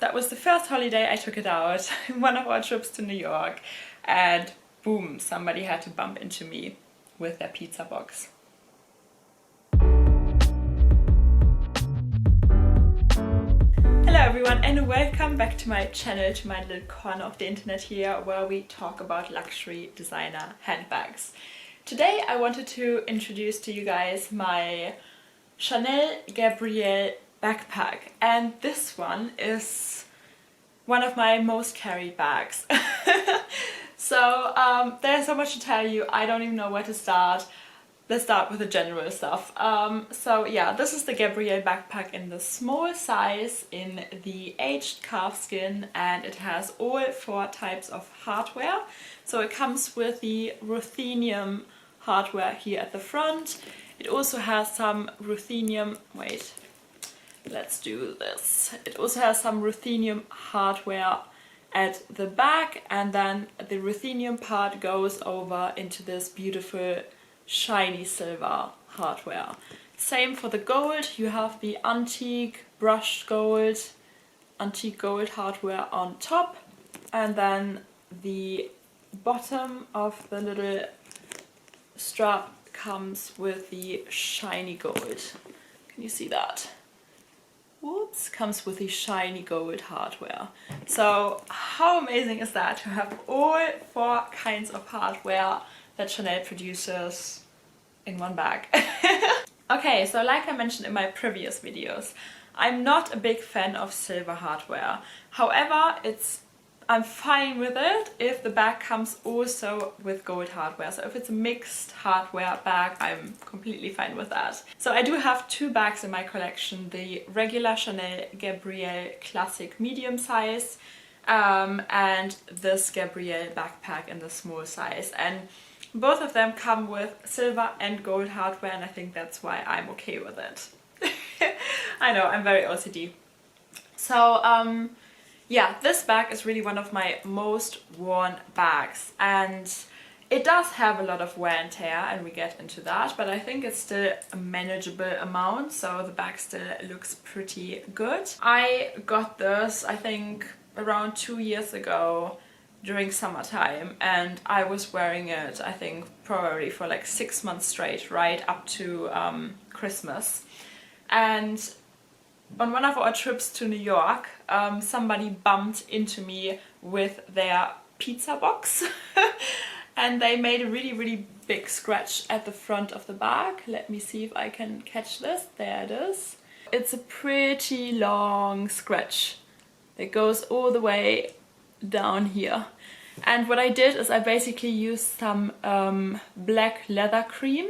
That was the first holiday I took it out, one of our trips to New York, and boom, somebody had to bump into me with their pizza box. Hello everyone and welcome back to my channel, to my little corner of the internet here where we talk about luxury designer handbags. Today I wanted to introduce to you guys my Chanel Gabrielle Backpack, and this one is one of my most carried bags. So there's so much to tell you, I don't even know where to start. Let's start with the general stuff. So yeah, this is the Gabrielle Backpack in the small size in the aged calfskin, and it has all 4 types of hardware. So it comes with the ruthenium hardware here at the front. It also has some ruthenium, let's do this. It also has some ruthenium hardware at the back, and then the ruthenium part goes over into this beautiful shiny silver hardware. Same for the gold. You have the antique brushed gold, antique gold hardware on top, and then the bottom of the little strap comes with the shiny gold. Can you see that? Whoops, comes with the shiny gold hardware. So how amazing is that, to have all 4 kinds of hardware that Chanel produces in one bag? Okay, so like I mentioned in my previous videos, I'm not a big fan of silver hardware. However, I'm fine with it if the bag comes also with gold hardware. So if it's a mixed hardware bag, I'm completely fine with that. So I do have 2 bags in my collection, the regular Chanel Gabrielle Classic medium size and this Gabrielle Backpack in the small size. And both of them come with silver and gold hardware, and I think that's why I'm okay with it. I know, I'm very OCD. So yeah, this bag is really one of my most worn bags, and it does have a lot of wear and tear, and we get into that, but I think it's still a manageable amount, so the bag still looks pretty good. I got this, I think, around 2 years ago during summertime, and I was wearing it, I think, probably for like 6 months straight, right up to Christmas. And on one of our trips to New York, somebody bumped into me with their pizza box and they made a really big scratch at the front of the bag. Let me see if I can catch this. There it is. It's a pretty long scratch. It goes all the way down here. And what I did is I basically used some black leather cream.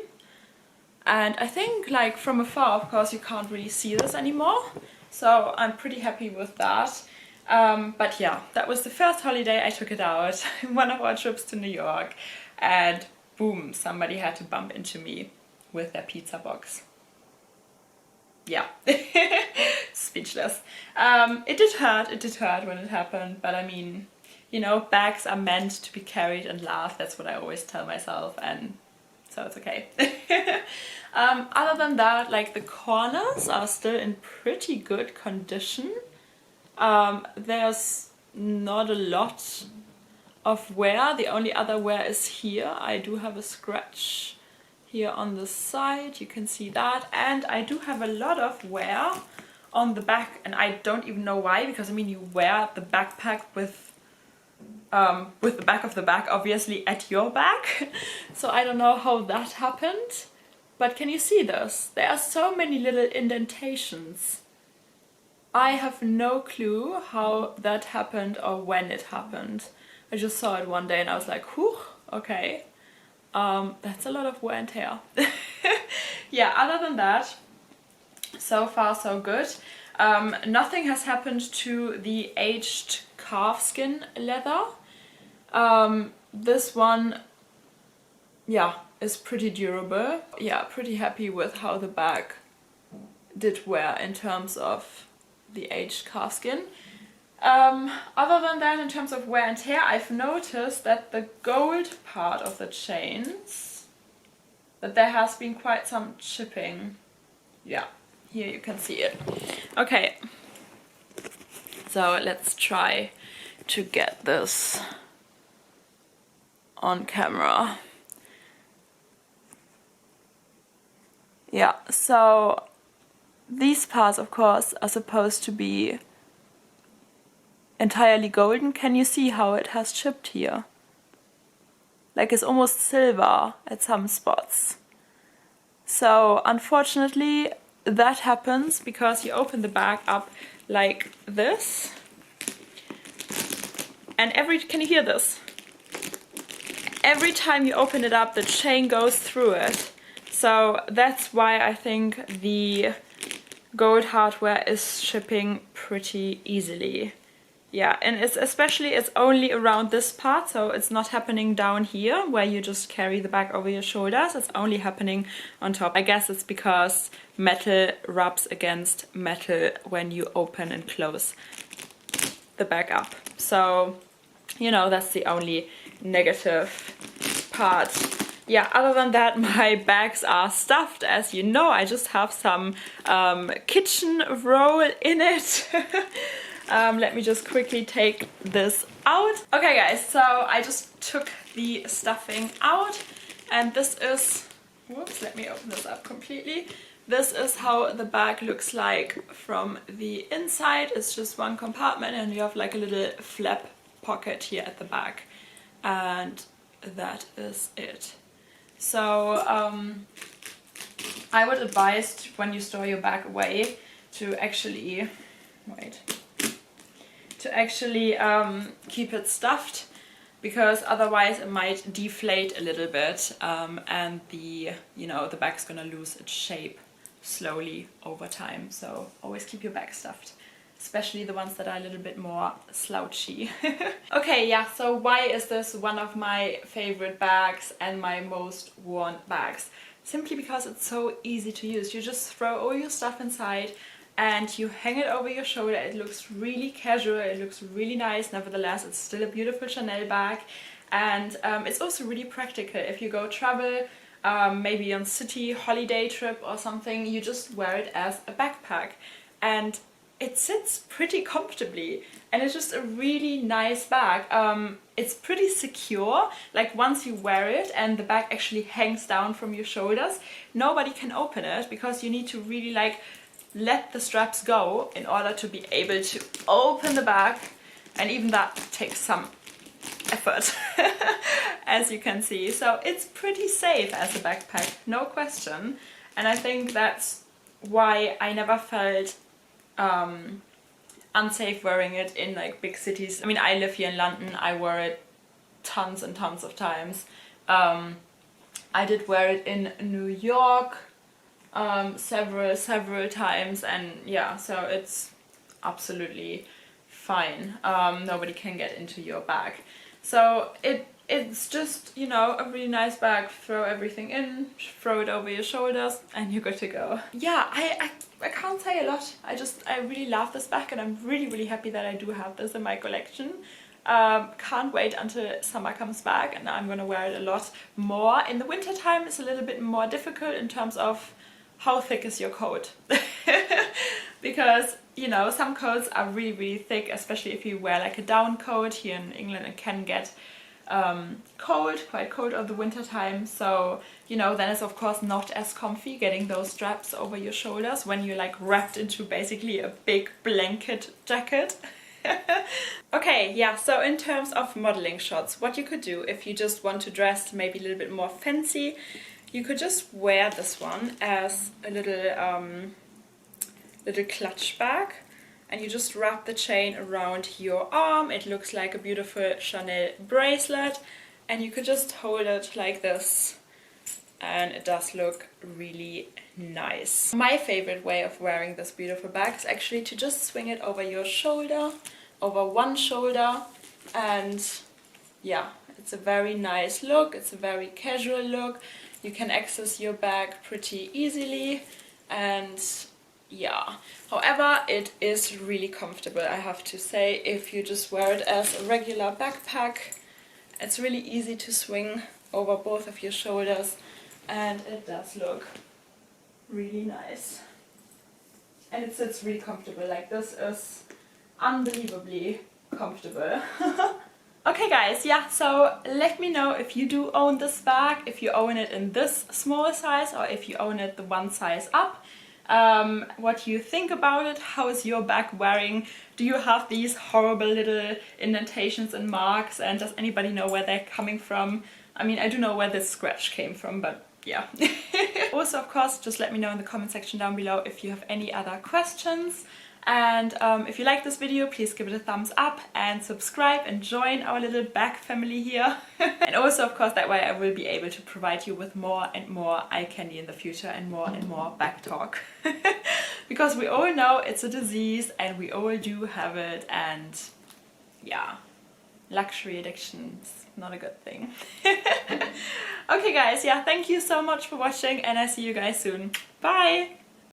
And I think, like, from afar, of course, you can't really see this anymore. So I'm pretty happy with that. But yeah, that was the first holiday I took it out, one of our trips to New York. And boom, somebody had to bump into me with their pizza box. Yeah, speechless. It did hurt when it happened. But I mean, you know, bags are meant to be carried and laughed. That's what I always tell myself. And so it's okay. Other than that, like, the corners are still in pretty good condition. There's not a lot of wear. The only other wear is here. I do have a scratch here on the side, you can see that, and I do have a lot of wear on the back, and I don't even know why, because I mean, you wear the backpack with the back of the bag obviously at your back. So I don't know how that happened, but can you see this? There are so many little indentations. I have no clue how that happened or when it happened. I just saw it one day and I was like, whew, okay. That's a lot of wear and tear. Yeah, other than that, so far so good. Nothing has happened to the aged calfskin leather. This one, yeah, is pretty durable. Yeah, pretty happy with how the bag did wear in terms of the aged calfskin. Other than that, in terms of wear and tear, I've noticed that the gold part of the chains, that there has been quite some chipping. Yeah, here you can see it. Okay, So let's try to get this on camera. Yeah, so these parts of course are supposed to be entirely golden. Can you see how it has chipped here? Like it's almost silver at some spots. So unfortunately that happens because you open the bag up like this, and can you hear this? Every time you open it up, the chain goes through it. So that's why I think the gold hardware is shipping pretty easily. Yeah, and it's only around this part, so it's not happening down here where you just carry the bag over your shoulders. It's only happening on top. I guess it's because metal rubs against metal when you open and close the bag up. So, you know, that's the only negative part. Yeah, other than that, my bags are stuffed, as you know. I just have some kitchen roll in it. Let me just quickly take this out. Okay guys, so I just took the stuffing out, and this is, whoops, let me open this up completely. This is how the bag looks like from the inside. It's just one compartment and you have like a little flap pocket here at the back, and that is it. So I would advise when you store your bag away to actually, keep it stuffed, because otherwise it might deflate a little bit, and the bag's gonna lose its shape slowly over time. So always keep your bag stuffed, especially the ones that are a little bit more slouchy. Okay, yeah, so why is this one of my favorite bags and my most worn bags? Simply because it's so easy to use. You just throw all your stuff inside and you hang it over your shoulder. It looks really casual, it looks really nice. Nevertheless, it's still a beautiful Chanel bag, and it's also really practical. If you go travel, maybe on city holiday trip or something, you just wear it as a backpack, and it sits pretty comfortably, and it's just a really nice bag. It's pretty secure. Like once you wear it and the bag actually hangs down from your shoulders, nobody can open it, because you need to really like let the straps go in order to be able to open the bag, and even that takes some effort, as you can see. So it's pretty safe as a backpack, no question, and I think that's why I never felt unsafe wearing it in like big cities. I mean, I live here in London, I wore it tons and tons of times. I did wear it in New York several times, and yeah, so it's absolutely fine. Nobody can get into your bag. So it's just, you know, a really nice bag. Throw everything in, throw it over your shoulders, and you're good to go. Yeah, I can't say a lot. I really love this bag, and I'm really happy that I do have this in my collection. Can't wait until summer comes back, and I'm gonna wear it a lot more. In the winter time it's a little bit more difficult in terms of how thick is your coat. Because, you know, some coats are really thick, especially if you wear like a down coat. Here in England it can get quite cold of the winter time, so you know, then it's of course not as comfy getting those straps over your shoulders when you're like wrapped into basically a big blanket jacket. Okay, yeah, so in terms of modeling shots, what you could do if you just want to dress maybe a little bit more fancy, you could just wear this one as a little clutch bag, and you just wrap the chain around your arm. It looks like a beautiful Chanel bracelet, and you could just hold it like this, and it does look really nice. My favorite way of wearing this beautiful bag is actually to just swing it over your shoulder, over one shoulder, and yeah, it's a very nice look. It's a very casual look. You can access your bag pretty easily, and yeah, however, it is really comfortable, I have to say. If you just wear it as a regular backpack, it's really easy to swing over both of your shoulders, and it does look really nice. And it sits really comfortable. Like, this is unbelievably comfortable. Okay guys, yeah, so let me know if you do own this bag, if you own it in this small size or if you own it the one size up. What you think about it, how is your bag wearing? Do you have these horrible little indentations and marks, and does anybody know where they're coming from? I mean, I do know where this scratch came from, but yeah. Also, of course, just let me know in the comment section down below if you have any other questions. And if you like this video, please give it a thumbs up and subscribe and join our little bag family here. And also, of course, that way I will be able to provide you with more and more eye candy in the future and more bag talk. Because we all know it's a disease and we all do have it, and yeah, luxury addiction is not a good thing. Okay guys, yeah, thank you so much for watching and I see you guys soon. Bye!